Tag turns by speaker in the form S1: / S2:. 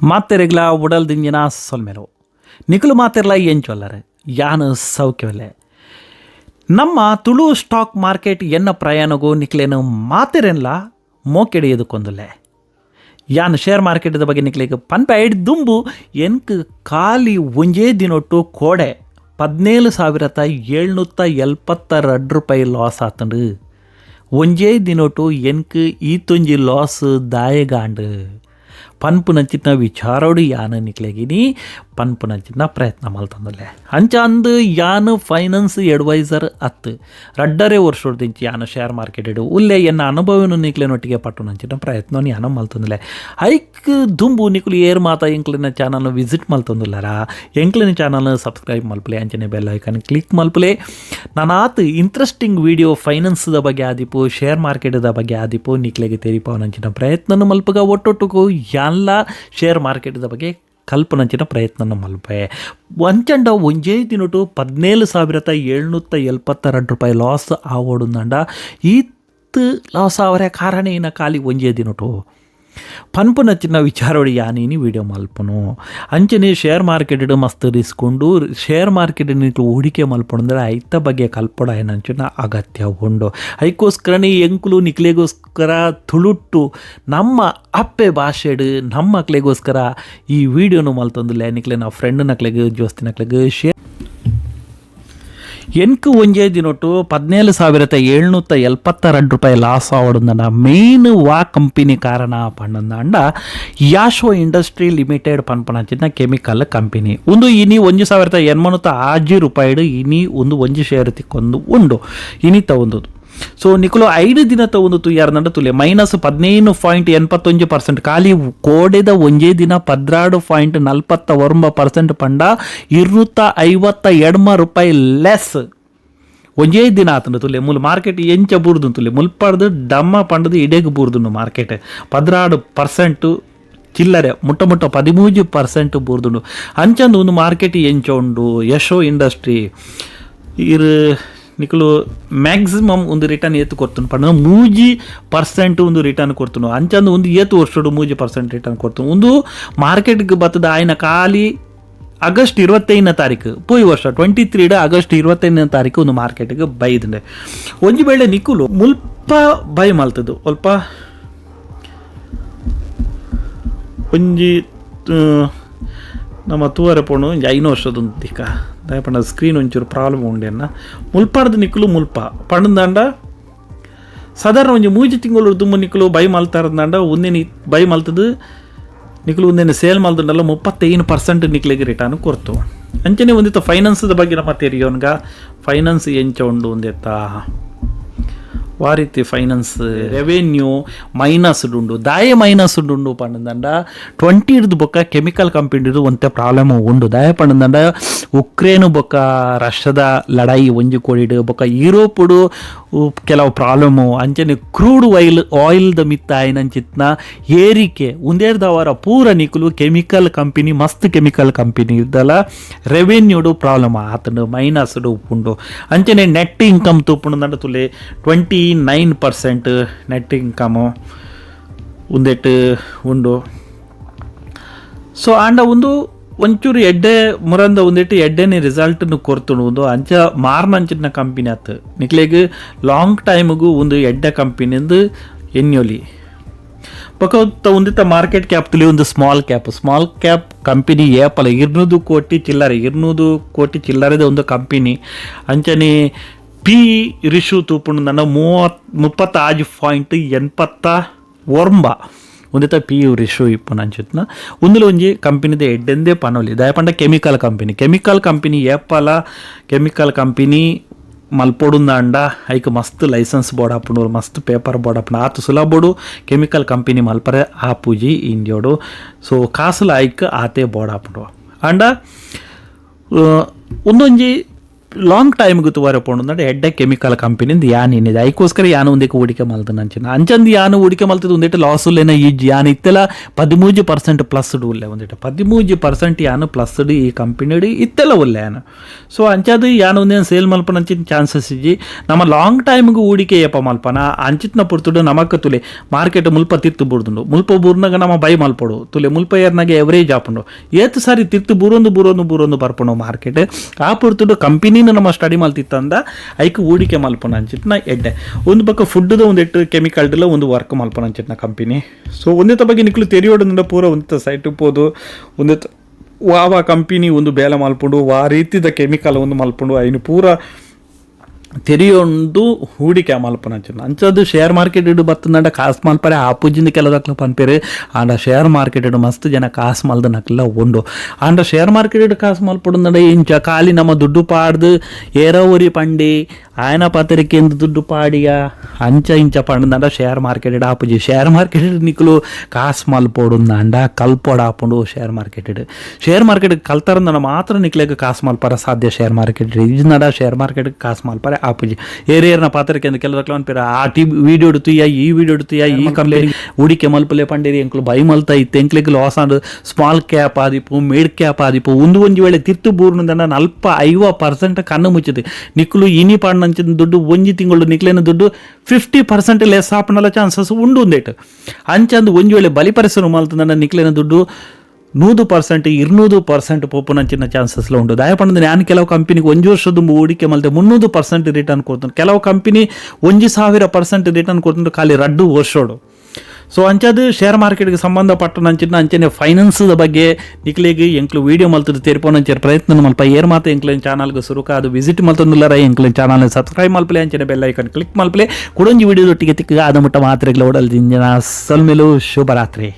S1: ಮಾತೆರೆಗ್ಲ ಉಡಲ್ ದಿಂಜಿನ ಸೊಲ್ಮೆಲು ನಿಕಲು ಮಾತೆರ್ಲ ಏನು ಚೊಲ್ಲರೆ ಯಾನು ಸೌಖ್ಯವಲ್ಲೇ ನಮ್ಮ ತುಳು ಸ್ಟಾಕ್ ಮಾರ್ಕೆಟ್ ಎನ್ನ ಪ್ರಯಾಣಗೂ ನಿಕ್ಲೇನು ಮಾತೆರೆನ್ಲ ಮೋಕೆಡೆಯದುಕೊಂದುಲ್ಲೆ ಯಾನು ಶೇರ್ ಮಾರ್ಕೆಟ್ ಬಗ್ಗೆ ನಿಕ್ಲಿಗೆ ಪನ್ಪೆ ಐಡ್ ದುಂಬು ಎನ್ಕ್ ಖಾಲಿ ಒಂಜೇ ದಿನೊಟ್ಟು ಕೋಡೆ 17,772 ರೂಪಾಯಿ ಲಾಸ್ ಆತಂಡು ಒಂಜೇ ದಿನೊಟ್ಟು ಎನ್ಕ್ ಈತೊಂಜಿ ಲಾಸ್ ದಾಯಗಾಂಡು ಪನ್ಪುನಂಚಿನ ವಿಚಾರೋಡು ಯಾನು ನಿಕ್ಲೆಗಿನಿ ಪನ್ಪುನಂಚಿನ ಪ್ರಯತ್ನ ಮಲ್ತಂದಲ್ಲೇ ಅಂಚ ಅಂದು ಯಾನು ಫೈನಾನ್ಸ್ ಅಡ್ವೈಸರ್ ಅತ್ತು ರಡ್ಡರೆ ವರ್ಷದಿಂಚಿ ಯಾನು ಶೇರ್ ಮಾರ್ಕೆಟ್ ಇಡು ಉಲ್ಲೆ ಎನ್ನ ಅನುಭವನು ನಿಕ್ಲೆನೊಟ್ಟಿಗೆ ಪಟ್ಟುನಂಚಿನ ಪ್ರಯತ್ನ ಯಾನು ಮಲ್ತಂದಲೆ ಐಕ್ ದುಂಬು ನಿಕ್ಲು ಏರ್ ಮಾತಾ ಎಂಕ್ಲಿನ ಚಾನಲ್ನ ವಿಸಿಟ್ ಮಲ್ತಂದುಲ್ಲಾರ ಎಂಕ್ಲಿನ ಚಾನಲ್ನ ಸಬ್ಸ್ಕ್ರೈಬ್ ಮಲ್ಪಲೆ ಅಂಚನೆ ಬೆಲ್ ಐಕನ್ ಕ್ಲಿಕ್ ಮಲ್ಪಲೆ ನಾನಾತು ಇಂಟ್ರೆಸ್ಟಿಂಗ್ ವಿಡಿಯೋ ಫೈನಾನ್ಸ್ದ ಬಗ್ಗೆ ಆದಿಪು ಶೇರ್ ಮಾರ್ಕೆಟ್ದ ಬಗ್ಗೆ ಆದಿಪು ನಿಕ್ಲೆಗೆ ತೆರಿಪವನಂಚಿನ ಪ್ರಯತ್ನ ಮಲ್ಪಗ ಒಟ್ಟೊಟ್ಟುಗೂ ಎಲ್ಲ ಶೇರ್ ಮಾರ್ಕೆಟ್ದ ಬಗ್ಗೆ ಕಲ್ಪನಂಚಿನ ಪ್ರಯತ್ನ ಮಲ್ಪೆ ಒಂಚಂಡ ಒಂಜೇ ದಿನಟು 17,772 ರೂಪಾಯಿ ಲಾಸ್ ಆವೋಡುಂದಂಡ ಈತ್ ಲಾಸ್ ಆವರೆ ಕಾರಣ ಏನ ಖಾಲಿ ಒಂಜೇ ದಿನಟು ಪನ್ಪುನಚ್ಚಿನ ವಿಚಾರೋಡಿ ಯಾನೇನಿ ವಿಡಿಯೋ ಮಲ್ಪನು ಅಂಚನೆ ಶೇರ್ ಮಾರ್ಕೆಟ್ ಮಸ್ತ್ ರಿಸ್ಕೊಂಡು ಶೇರ್ ಮಾರ್ಕೆಟ್ ಹೂಡಿಕೆ ಮಲ್ಪಣಂದ್ರೆ ಐತ ಬಗ್ಗೆ ಕಲ್ಪಡ ಏನಂಚಿನ ಅಗತ್ಯ ಉಂಡು ಐಕೋಸ್ಕರನೇ ಎಂಕುಲು ನಿಕ್ಲೆಗೋಸ್ಕರ ತುಳುಟ್ಟು ನಮ್ಮ ಅಪ್ಪೆ ಭಾಷೆಡು ನಮ್ಮ ಮಕ್ಳಿಗೋಸ್ಕರ ಈ ವಿಡಿಯೋನು ಮಲ್ತಂದಿಲ್ಲ ನಿಕ್ಲೆ ನಾವು ಫ್ರೆಂಡ್ ನಕ್ಲೆಗೆ ಜೋಸ್ತಿ ನಕ್ಲೆಗೆ ಶೇರ್ ಎನ್ಕು ಒಂಜೇ ದಿನೊಟ್ಟು 17,772 ರೂಪಾಯಿ ಲಾಸ್ ಆವಡುಂದನ ಮೇನ್ ವಾ ಕಂಪನಿ ಕಾರಣ ಪಂಡಂದ ಯಾಶೋ ಇಂಡಸ್ಟ್ರಿ ಲಿಮಿಟೆಡ್ ಪನ್ಪನಂಚಿನ ಕೆಮಿಕಲ್ ಕಂಪನಿ ಒಂದು ಇನಿ 1,806 ರೂಪಾಯಿ ಇನಿ ಒಂದು ಶೇರ್ ತಿಕ್ಕೊಂದು ಉಂಡು ಇನಿ ತಗೊಂಡು ಸೊ ನಿಕಲು 5 ದಿನ ತಗೊಂಡು ಯಾರು ತುಲೆ -15.81% ಖಾಲಿ ಕೋಡೆದ ಒಂಜೇ ದಿನ 16.49% ಪಂಡ 252 ರೂಪಾಯಿ ಲೆಸ್ ಒಂಜೇ ದಿನ ಆತಂಡು ತುಲೆ ಮುಲ್ ಮಾರ್ಕೆಟ್ ಎಂಚ ಬೂರ್ದು ತುಲೆ ಮುಲ್ಪಡ್ದು ಡಮ್ಮ ಪಂಡದು ಇಡೇಗೆ ಬೂರ್ದುಂಡು ಮಾರ್ಕೆಟ್ 16% ಚಿಲ್ಲರೆ ಮುಟ್ಟ 13% ಬೂರ್ದುಂಡು ಅಂಚಂದು ಒಂದು ಮಾರ್ಕೆಟ್ ಎಂಚ ಉಂಡು ಯಶೋ ಇಂಡಸ್ಟ್ರಿ ಇರು ನಿಕಲು ಮ್ಯಾಕ್ಸಿಮಮ್ ಒಂದು ರಿಟರ್ನ್ ಏತು ಕೊಡ್ತಾನೆ ಪಂಡ 3% ಒಂದು ರಿಟರ್ನ್ ಕೊಡ್ತಾನು ಅಂಚಂದು ಒಂದು ಏತು ವರ್ಷಡು 3% ರಿಟರ್ನ್ ಕೊಡ್ತಾನು ಒಂದು ಮಾರ್ಕೆಟ್ಗೆ ಬರ್ತದ ಆಯ್ನ ಖಾಲಿ ಆಗಸ್ಟ್ 25ನೇ ತಾರೀಕು ಪೋಯ್ ವರ್ಷ 23 ಆಗಸ್ಟ್ 25ನೇ ತಾರೀಕು ಒಂದು ಮಾರ್ಕೆಟ್ಗೆ ಬೈದಂಡೆ ಒಂಜಿ ಬೇಳೆ ನಿಕುಲು ಮುಲ್ಪ ಬೈ ಮಲ್ತದು ಸ್ವಲ್ಪ ಒಂಜಿ ನಮ್ಮ ತೂವರೆ ಪೋಣು 5 ವರ್ಷದ ತಿಕ್ಕ ದಯಪಂಡ ಸ್ಕ್ರೀನ್ ಒಂಚೂರು ಪ್ರಾಬ್ಲಮ್ ಉಂಡೆನ್ನ ಮುಲ್ಪಾಡ್ದು ನಿಕ್ಕಲು ಮುಲ್ಪ ಪಂಡಂದಾಂಡ ಸಾಧಾರಣ ಒಂಜಿ 3 ತಿಂಗಳು ತುಂಬ ನಿಕ್ಕಲು ಬೈ ಮಲ್ತಾರದಂಡ ಒಂದೇನು ಬೈ ಮಲ್ತದು ನಿಕ್ಕಲು ಒಂದೇನು ಸೇಲ್ ಮಲ್ತಂಡಲ್ಲ 35% ನಿಕ್ಲಿಗೆ ರಿಟರ್ನ್ ಕೊಡ್ತು ಅಂಚನೆ ಒಂದಿತ್ತು ಫೈನಾನ್ಸ್ದ ಬಗ್ಗೆ ನಮ್ಮ ತೆರಿಯೋನ್ಗ ಫೈನಾನ್ಸ್ ಎಂಚ ಉಂಡು ಒಂದೆತ್ತ ವಾರೀತಿ ಫೈನಾನ್ಸ್ ರೆವೆನ್ಯೂ ಮೈನಸ್ ಉಂಡು ದಾಯ ಮೈನಸ್ ಉಂಡು ಪಂಡಂದ 20 ಇಡ್ದು ಬೊಕ್ಕ ಕೆಮಿಕಲ್ ಕಂಪನಿದು ಒಂತೆ ಪ್ರಾಬ್ಲಮ್ ಉಂಡು ದಾಯ ಪಂಡಂದ ಉಕ್ರೇನು ಬೊಕ್ಕ ರಷ್ಯಾದ ಲಡಾಯಿ ಒಂಜಿ ಕೋಡಿಡು ಬೊಕ್ಕ ಯುರೋಪುಡು ಕೆಲವು ಪ್ರಾಬ್ಲಮು ಅಂಚನೆ ಕ್ರೂಡ್ ಆಯಿಲ್ದ ಮಿತ್ತ ಆಯ್ನಂಚಿತ್ನ ಏರಿಕೆ ಒಂದೇರ್ದವರ ಪೂರ ನಿಕುಲು ಕೆಮಿಕಲ್ ಕಂಪನಿ ಮಸ್ತ್ ಕೆಮಿಕಲ್ ಕಂಪನಿ ಇದ್ದಲ್ಲ ರೆವೆನ್ಯೂಡು ಪ್ರಾಬ್ಲಮ್ ಆತಂಡು ಮೈನಸ್ ಉಂಡು ಅಂಚನೆ ನೆಟ್ ಇನ್ಕಮ್ ತೂಪುಂಡು ತುಲೆ 29% ನೆಟ್ ಇನ್ಕಮು ಒಂದೆಟ್ಟು ಉಂಡು ಸೊ ಆಂಡ ಒಂದು ಒಂಚೂರು ಎಡ್ಡೆ ಮುರಂದ ಒಂದಿಟ್ಟು ಎಡ್ಡೆನೇ ರಿಸಲ್ಟ್ನು ಕೊರ್ತುಂಡು ಒಂದು ಅಂಚ ಮಾರ್ನಂಚಿನ ಕಂಪನಿ ಆತು ನಿಕ್ಲೆಗ್ ಲಾಂಗ್ ಟೈಮ್ಗೂ ಒಂದು ಎಡ್ಡೆ ಕಂಪನಿಂದು ಎನ್ಯೋಲಿ ಪಕ್ಕ ಒಂದಿತ್ತ ಮಾರ್ಕೆಟ್ ಕ್ಯಾಪ್ ತುಲಿ ಒಂದು ಸ್ಮಾಲ್ ಕ್ಯಾಪ್ ಕಂಪನಿ ಏಪಲ್ಲ 200 ಕೋಟಿ ಚಿಲ್ಲರೆದ ಒಂದು ಕಂಪನಿ ಅಂಚನೆ ಪಿ ರಿಶು ತೂಪುಂಡು ನನ್ನ 36.84 ಒಂದಿತ್ತ ಪಿ ಯು ರಿಶು ಇಪ್ಪು ಅಂಚಿತ್ನ ಒಂದುಲ ಒಂಜಿ ಕಂಪನಿದ ಎಡ್ಡೆಂದೇ ಪನೋಲಿ ದಯಪಂಡ ಕೆಮಿಕಲ್ ಕಂಪನಿ ಏಪಲ ಕೆಮಿಕಲ್ ಕಂಪನಿ ಮಲ್ಪೊಡುಂದಾಂಡ ಐಕ್ ಮಸ್ತ್ ಲೈಸೆನ್ಸ್ ಬೋರ್ಡ್ ಹಾಪುಂಡು ಮಸ್ತ್ ಪೇಪರ್ ಬೋರ್ಡ್ ಹಾಪುಂಡು ಆತು ಸುಲಭಡು ಕೆಮಿಕಲ್ ಕಂಪನಿ ಮಲ್ಪರೆ ಆಪುಜಿ ಇಂಡಿಯೋಡು ಸೊ ಕಾಸುಲ ಐಕ್ ಆತೆ ಬೋರ್ಡ್ ಹಾಪುಂಡು ಅಂಡ ಒಂದೊಂಜಿ ಲಾಂಗ್ ಟೈಮ್ಗೆ ತೋರಪೋಂಡು ಅಂದ್ರೆ ಎಡ್ಡೆ ಕೆಮಿಕಲ್ ಕಂಪನಿಂದ ಯಾನ್ ಏನಿದೆ ಅದಕ್ಕೋಸ್ಕರ ಯಾನು ಒಂದಕ್ಕೆ ಹೂಡಿಕೆ ಮಲ್ತನ ಅಂಚಿನ ಅಂಚಂದು ಯಾನು ಹೂಡಿಕೆ ಮಲ್ತದ ಒಂದಿಟ್ಟು ಲಾಸ್ ಉಲ್ಲೇನ ಈ ಯಾನ್ ಇತ್ತೆಲ್ಲ 13% ಪ್ಲಸ್ ಉಲ್ಲೆ ಒಂದಿಟ್ಟು 13% ಯಾನು ಪ್ಲಸ್ ಈ ಕಂಪನಿ ಇತ್ತೆಲ್ಲ ಉಲ್ಲೆ ಯಾನು ಸೊ ಅಂಚದು ಯಾನು ಒಂದೇನು ಸೇಲ್ ಮಲ್ಪನ ಅಂಚಿನ ಚಾನ್ಸಸ್ ಇಜ್ಜಿ ನಮ್ಮ ಲಾಂಗ್ ಟೈಮ್ಗೆ ಹೂಡಿಕೆ ಏಪ ಮಲ್ಪನ ಅಂಚಿತ್ನ ಪುರ್ತುಡು ನಮಕ್ಕ ತುಲೆ ಮಾರ್ಕೆಟ್ ಮುಲ್ಪ ತಿರ್ತು ಬುರ್ದುಂಡು ಮುಲ್ಪ ಬೂರ್ನಾಗ ನಮ್ಮ ಬೈ ಮಲ್ಪಡು ತುಲೆ ಮುಲ್ಪ ಏರ್ನಾಗೆ ಎವರೇಜ್ ಆಪುಂಡು ಏತ್ ಸಾರಿ ತಿರ್ತು ಬೂರೊಂದು ಬರ್ಪುಂಡು ಮಾರ್ಕೆಟ್ ಆ ಪುರ್ತುಡು ಕಂಪನಿನ ನಮ್ಮ ಸ್ಟಡಿ ಮಲ್ತಿತ್ತಂದ ಐಕ್ ಹೂಡಿಕೆ ಮಲ್ಪನ ಅಂಚಿಟ್ನ ಎಡ್ಡೆ ಒಂದು ಪಕ್ಕ ಫುಡ್ದ ಒಂದು ಎಟ್ಟು ಕೆಮಿಕಲ್ಡೆಲ್ಲ ಒಂದು ವರ್ಕ್ ಮಲ್ಪನ ಅಂಚಿಟ್ನ ಕಂಪನಿ ಸೊ ಒಂದೇ ಬಗ್ಗೆ ನಿಕ್ಲು ತೆರಿಯೋಡದಿಂದ ಪೂರ ಒಂದು ಸೈಟ್ ಉಪ್ಪೋದು ಒಂದು ವಾವ ಕಂಪನಿ ಒಂದು ಬೇಲೆ ಮಲ್ಪುಂಡು ಆ ರೀತಿದ ಕೆಮಿಕಲ್ ಒಂದು ಮಲ್ಪುಂಡು ಐನು ಪೂರ ತೆರಿಯೊಂದು ಹೂಡಿಕೆ ಮಲ್ಪನ ಅಂಚಿನ ಅಂಚದು ಶೇರ್ ಮಾರ್ಕೆಟ್ ಇಡು ಬರ್ತದಂಡ ಕಾಸು ಮಲ್ಪರೆ ಆಪುಜಿಂದ ಕೆಲದಕ್ಲ ಪನ್ಪೇರೆ ಆಂಡ ಶೇರ್ ಮಾರ್ಕೆಟ್ ಇಡು ಮಸ್ತ್ ಜನ ಕಾಸು ಮಲ್ದ ನಕ್ಲ ಉಂಡು ಆಂಡ ಶೇರ್ ಮಾರ್ಕೆಟ್ ಇಡು ಕಾಸು ಮಲ್ಪಡುಂದಂಡ ಇಂಚ ಖಾಲಿ ನಮ್ಮ ದುಡ್ಡು ಪಾಡ್ದು ಏರೋವರಿ ಪಂಡಿ ಆಯನ ಪತ್ರಿಕೆಯಿಂದ ದುಡ್ಡು ಪಾಡಿಯ ಅಂಚ ಇಂಚ ಪಂಡದಂಡ ಶೇರ್ ಮಾರ್ಕೆಟ್ ಇಡು ಆಪುಜಿ ಶೇರ್ ಮಾರ್ಕೆಟ್ ಇಡು ನಿಕ್ಲು ಕಾಸು ಮಲ್ಪೋಡುಂದಂಡ ಕಲ್ಪೋಡು ಆಪುಂಡು ಶೇರ್ ಮಾರ್ಕೆಟ್ ಕಲ್ತಾರಂದ ಮಾತ್ರ ನಿಕ್ಲೆಗೆ ಕಾಸು ಮಲ್ಪರ ಸಾಧ್ಯ ಶೇರ್ ಮಾರ್ಕೆಟ್ ಇಜ್ನಡ ಶೇರ್ ಮಾರ್ಕೆಟ್ ಕಾಸು ಮಲ್ಪರೆ ಆಪುಜಿ ಏರಿಯರ್ನ ಪಾತ್ರಕ್ಕೆ ಅಂತ ಕೆಲದಕ್ಲ ಅನ್ಪೇರ ಆ ವಿಡಿಯೋ ಇಡ್ತೀಯ ಈ ವಿಡಿಯೋ ಇಡ್ತೀಯ ಈ ಕಂಪ್ಲೇಂಟ್ ಹೂಡಿಕೆ ಮಲ್ಪಲೆ ಪಂಡೇರಿ ಎಂಕ್ಲು ಬೈ ಮಲ್ತಾ ಇತ್ತು ಎಂಕ್ಲಿಗೆ ಲಾಸ್ ಆಂಡ್ ಸ್ಮಾಲ್ ಕ್ಯಾಪ್ ಆದಿಪ್ಪು ಮಿಡ್ ಕ್ಯಾಪ್ ಆದಿಪ್ಪು ಒಂದು ವೇಳೆ ತಿರ್ತು ಬೂರ್ನಂದ 40-50% ಕಣ್ಣು ಮುಚ್ಚಿದೆ ನಿಕ್ಲು ಇನಿ ಪಾಡ್ನಂಚಿನ ದುಡ್ಡು ಒಂಜಿ ತಿಂಗಳು ನಿಕ್ಲೇನ ದುಡ್ಡು 50% ಲೆಸ್ ಆಪನಲ್ಲ ಚಾನ್ಸಸ್ ಉಂಡು ಒಂದೇಟು ಅಂಚಂದು ಒಂದು ವೇಳೆ ಬಲಿ ಪರಿಸರ ಮಲ್ತಂದ ನಿಕ್ಲೇನ ದುಡ್ಡು 100%-200% ಪೋಪುನಂಚಿನ ಚಾನ್ಸಸ್ಲ ಉಂಟು ದಯಪಂಡ ನಾನು ಕೆಲವು ಕಂಪನಿಗೆ 1 ವರ್ಷದ ಹೂಡಿಕೆ ಮಲ್ತೆ 300% ರಿಟರ್ನ್ ಕೊಡ್ತಾನೆ ಕೆಲವು ಕಂಪನಿ 1,000% ರಿಟರ್ನ್ ಕೊಡ್ತಾರೆ ಖಾಲಿ 2 ವರ್ಷೋಡು ಸೊ ಅಂಚದು ಶೇರ್ ಮಾರ್ಕೆಟ್ಗೆ ಸಂಬಂಧಪಟ್ಟ ಅಂಚನೆ ಫೈನಾನ್ಸ್ದ ಬಗ್ಗೆ ನಿಕ್ಲಿಗೆ ಎಂಕ್ಲು ವೀಡಿಯೋ ಮಲ್ತದ ತೆರಿಪೋನಂಚೆ ಪ್ರಯತ್ನ ಮಲ್ಪ ಏರ್ ಮಾತ ಎಂಕ್ಲಿನ ಚಾನಲ್ಗೆ ಸುರುಕ ಅದು ವಿಸಿಟ್ ಮಲ್ತೊಂದಿಲ್ಲರ ಎಂಕ್ಲಿನ ಚಾನಲ್ನ ಸಬ್ಸ್ಕ್ರೈಬ್ ಮಲ್ಪಲೆ ಅಂಚನೆ ಬೆಲ್ ಐಕನ್ ಕ್ಲಿಕ್ ಮಲ್ಪಲೆ ಕುಡೊಂಜಿ ವಿಡಿಯೋದೊಟ್ಟಿಗೆ ತಿಕ್ಕ ಆದ ಮುಟ್ಟ ಮಾತ್ರೆಗಳ ಓಡಲ್ ಜಿಂಜನ ಸಲ್ಮೆಲು ಶುಭರಾತ್ರಿ.